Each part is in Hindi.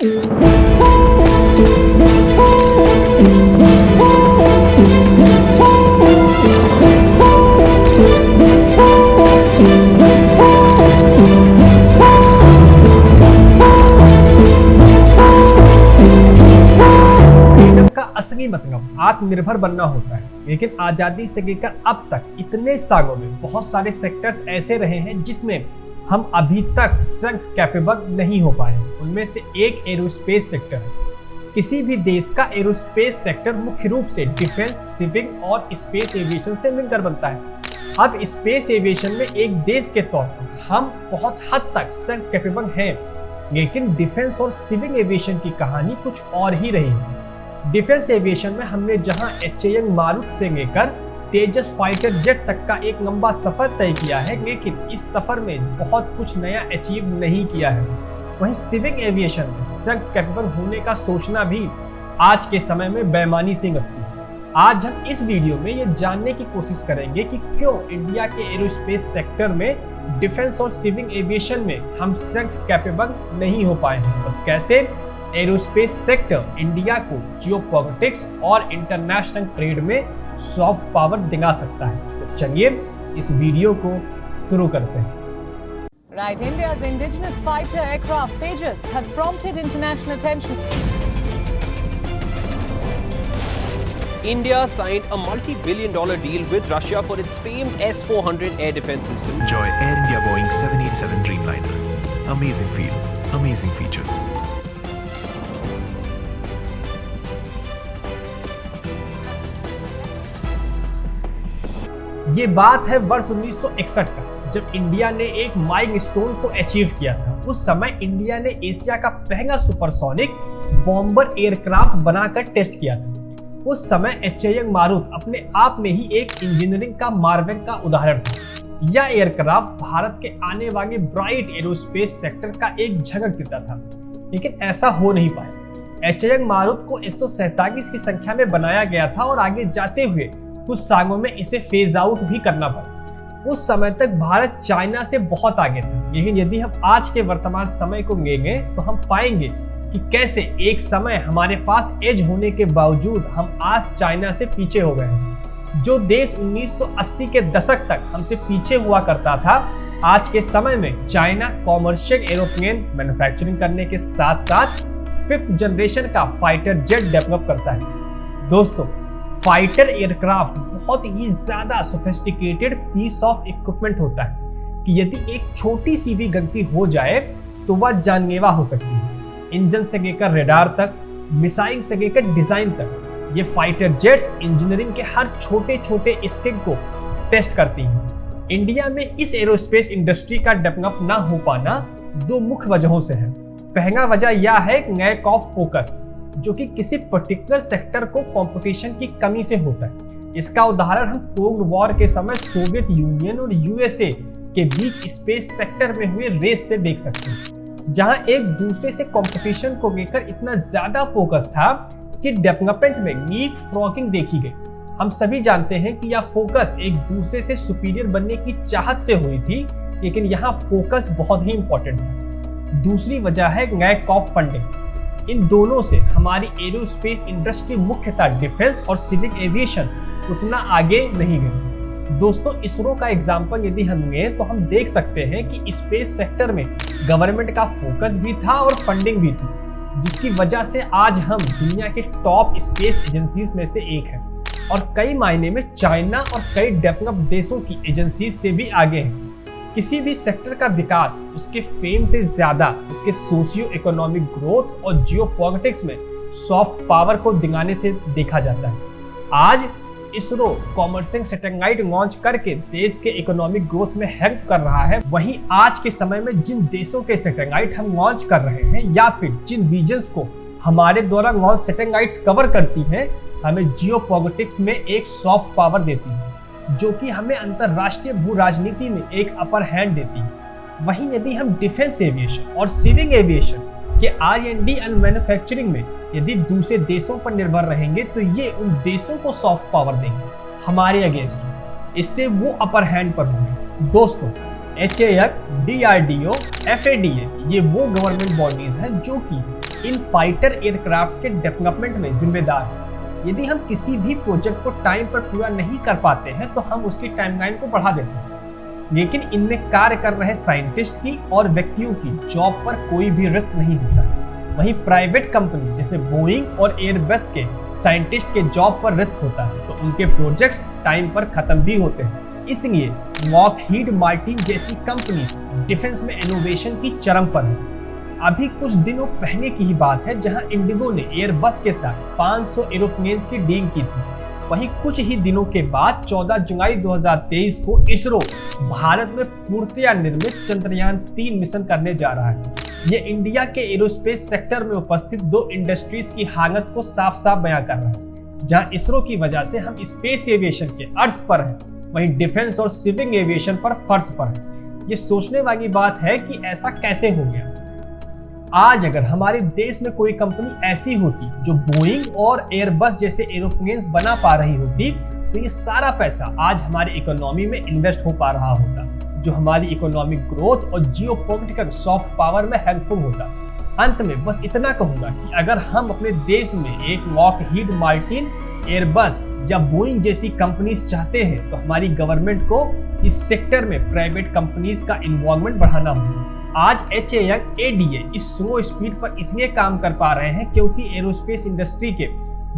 असली मतलब आत्मनिर्भर बनना होता है, लेकिन आजादी से लेकर अब तक इतने सालों में बहुत सारे सेक्टर्स ऐसे रहे हैं जिसमें हम अभी तक सेल्फ कैपेबल नहीं हो पाए। उनमें से एक एरोस्पेस सेक्टर है। किसी भी देश का एरोस्पेस सेक्टर मुख्य रूप से डिफेंस, सिविल और स्पेस एविएशन से मिलकर बनता है। अब स्पेस एविएशन में एक देश के तौर पर हम बहुत हद तक सेल्फ कैपेबल हैं, लेकिन डिफेंस और सिविल एविएशन की कहानी कुछ और ही रही है। डिफेंस एविएशन में हमने जहां HAL मारुत से लेकर तेजस फाइटर जेट तक का एक लंबा सफर तय किया है, लेकिन इस सफर में बहुत कुछ नया अचीव नहीं किया है। वहीं सिविल एविएशन में सेल्फ कैपेबल होने का सोचना भी आज के समय में बेईमानी से लगती है। आज हम इस वीडियो में ये जानने की कोशिश करेंगे कि क्यों इंडिया के एरोस्पेस सेक्टर में डिफेंस और सिविल एविएशन में हम सेल्फ कैपेबल नहीं हो पाए हैं और कैसे एरोस्पेस सेक्टर इंडिया को जियोपॉलिटिक्स और इंटरनेशनल ट्रेड में सॉफ्ट पावर दिला सकता है। तो चलिए इस वीडियो को शुरू करते हैं। Right, India's indigenous fighter aircraft Tejas has prompted international attention. India signed a multi-billion-dollar deal with Russia for its famed S-400 air defense system. Enjoy Air India Boeing 787 Dreamliner. Amazing feel, amazing features. ये बात है वर्ष 1961 का, जब इंडिया ने एक माइलस्टोन को अचीव किया था। उस समय इंडिया ने एशिया का पहला सुपरसोनिक बॉम्बर एयरक्राफ्ट बनाकर टेस्ट किया था। उस समय HAL मारुत अपने आप में ही एक इंजीनियरिंग का मार्वेल का उदाहरण था। यह एयरक्राफ्ट भारत के आने वाले ब्राइट एरोस्पेस सेक्टर का एक झलक देता था, लेकिन ऐसा हो नहीं पाया। HAL मारुत को 147 की संख्या में बनाया गया था और आगे जाते हुए कुछ सालों में इसे फेज आउट भी करना पड़ा। उस समय तक भारत चाइना से बहुत आगे था, लेकिन यदि हम आज के वर्तमान समय को लेंगे तो हम पाएंगे कि कैसे एक समय हमारे पास एज होने के बावजूद हम आज चाइना से पीछे हो गए हैं। जो देश 1980 के दशक तक हमसे पीछे हुआ करता था, आज के समय में चाइना कॉमर्शियल एरोप्लेन मैन्युफैक्चरिंग करने के साथ साथ 5th जनरेशन का फाइटर जेट डेवलप करता है। दोस्तों, फाइटर एयरक्राफ्ट बहुत ही ज्यादा सोफिस्टिकेटेड पीस ऑफ इक्विपमेंट होता है कि यदि एक छोटी सी भी गलती हो जाए तो वह जानलेवा हो सकती है। इंजन से लेकर रेडार तक, मिसाइल से लेकर डिजाइन तक, ये फाइटर जेट्स इंजीनियरिंग के हर छोटे छोटे स्टेप को टेस्ट करती हैं। इंडिया में इस एरोस्पेस इंडस्ट्री का डेवलप ना हो पाना दो मुख्य वजहों से है। पहला वजह यह है लैक ऑफ फोकस, जो कि किसी पर्टिकुलर सेक्टर को कंपटीशन की कमी से होता है। इसका उदाहरण हम कोल्ड वॉर के समय सोवियत यूनियन और USA के बीच स्पेस सेक्टर में हुए रेस से देख सकते हैं, जहां एक दूसरे से कंपटीशन को लेकर इतना ज्यादा फोकस था कि डेवलपमेंट में लीप फ्रॉगिंग देखी गई। हम सभी जानते हैं कि यह फोकस एक दूसरे से सुपीरियर बनने की चाहत से हुई थी, लेकिन यहाँ फोकस बहुत ही इंपॉर्टेंट था। दूसरी वजह है लैक ऑफ फंडिंग। इन दोनों से हमारी एरोस्पेस इंडस्ट्री मुख्यतः डिफेंस और सिविल एविएशन उतना आगे नहीं गई। दोस्तों, इसरो का एग्जांपल यदि हम लें तो हम देख सकते हैं कि स्पेस सेक्टर में गवर्नमेंट का फोकस भी था और फंडिंग भी थी, जिसकी वजह से आज हम दुनिया के टॉप स्पेस एजेंसीज में से एक हैं और कई मायने में चाइना और कई डेवलप्ड देशों की एजेंसीज से भी आगे हैं। किसी भी सेक्टर का विकास उसके फेम से ज्यादा उसके सोशियो इकोनॉमिक ग्रोथ और जियोपॉलिटिक्स में सॉफ्ट पावर को दिखाने से देखा जाता है। आज इसरो कॉमर्शियल सैटेलाइट लॉन्च करके देश के इकोनॉमिक ग्रोथ में हेल्प कर रहा है। वहीं आज के समय में जिन देशों के सैटेलाइट हम लॉन्च कर रहे हैं या फिर जिन रीजन्स को हमारे द्वारा लॉन्च सैटेलाइट्स कवर करती हैं, हमें जियोपॉलिटिक्स में एक सॉफ्ट पावर देती है, जो कि हमें अंतरराष्ट्रीय भू राजनीति में एक अपर हैंड देती है। वहीं यदि हम डिफेंस एविएशन और सिविल एविएशन के R&D एंड मैन्युफैक्चरिंग में यदि दूसरे देशों पर निर्भर रहेंगे तो ये उन देशों को सॉफ्ट पावर देंगे हमारे अगेंस्ट। इससे वो अपर हैंड पर होंगे। दोस्तों, HAL, DRDO, FADA ये वो गवर्नमेंट बॉडीज हैं जो कि इन फाइटर एयरक्राफ्ट्स के डेवलपमेंट में जिम्मेदार है। यदि हम किसी भी प्रोजेक्ट को टाइम पर पूरा नहीं कर पाते हैं तो हम उसकी टाइमलाइन को बढ़ा देते हैं, लेकिन इनमें कार्य कर रहे साइंटिस्ट की और व्यक्तियों की जॉब पर कोई भी रिस्क नहीं होता। वहीं प्राइवेट कंपनी जैसे बोइंग और एयरबस के साइंटिस्ट के जॉब पर रिस्क होता है, तो उनके प्रोजेक्ट्स टाइम पर खत्म भी होते हैं। इसलिए लॉकहीड मार्टिन जैसी कंपनीज डिफेंस में इनोवेशन की चरम पर है। अभी कुछ दिनों पहले की ही बात है जहां इंडिगो ने एयरबस के साथ 500 एरोप्लेन्स की डील की थी। वहीं कुछ ही दिनों के बाद 14 जुलाई 2023 को इसरो भारत में पूर्णतया निर्मित चंद्रयान 3 मिशन करने जा रहा है। ये इंडिया के एरोस्पेस सेक्टर में उपस्थित दो इंडस्ट्रीज की हालत को साफ साफ बयां कर रहा है। जहां इसरो की वजह से हम स्पेस एविएशन के अर्थ पर हैं, वहीं डिफेंस और सिविल एविएशन पर फर्श पर है। ये सोचने वाली बात है कि ऐसा कैसे हो गया। आज अगर हमारे देश में कोई कंपनी ऐसी होती जो बोइंग और एयरबस जैसे एरोप्लेन्स बना पा रही होती, तो ये सारा पैसा आज हमारी इकोनॉमी में इन्वेस्ट हो पा रहा होता, जो हमारी इकोनॉमिक ग्रोथ और जियोपॉलिटिकल सॉफ्ट पावर में हेल्पफुल होता। अंत में बस इतना कहूंगा कि अगर हम अपने देश में एक लॉकहीड मार्टिन, एयरबस या बोइंग जैसी कंपनीज चाहते हैं, तो हमारी गवर्नमेंट को इस सेक्टर में प्राइवेट कंपनीज का इन्वॉल्वमेंट बढ़ाना होगा। आज HAL, ADA इस स्लो स्पीड पर इसलिए काम कर पा रहे हैं क्योंकि एरोस्पेस इंडस्ट्री के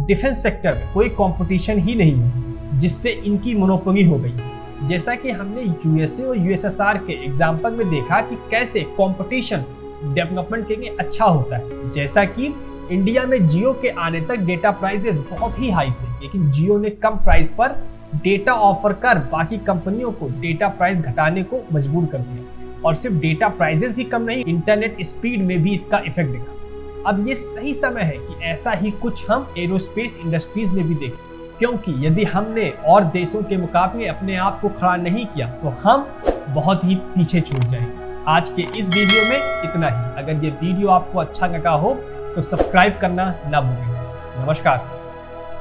डिफेंस सेक्टर में कोई कंपटीशन ही नहीं है, जिससे इनकी मोनोपोली हो गई। जैसा कि हमने USA और USSR के एग्जाम्पल में देखा कि कैसे कंपटीशन डेवलपमेंट के लिए अच्छा होता है। जैसा कि इंडिया में जियो के आने तक डेटा प्राइसेस बहुत ही हाई थे, लेकिन जियो ने कम प्राइस पर डेटा ऑफर कर बाकी कंपनियों को डेटा प्राइस घटाने को मजबूर कर दिया। और सिर्फ डेटा प्राइसेस ही कम नहीं, इंटरनेट स्पीड में भी इसका इफेक्ट दिखा। अब ये सही समय है कि ऐसा ही कुछ हम एरोस्पेस इंडस्ट्रीज में भी देखें, क्योंकि यदि हमने और देशों के मुकाबले अपने आप को खड़ा नहीं किया तो हम बहुत ही पीछे छूट जाएंगे। आज के इस वीडियो में इतना ही। अगर ये वीडियो आपको अच्छा लगा हो तो सब्सक्राइब करना ना भूलें। नमस्कार।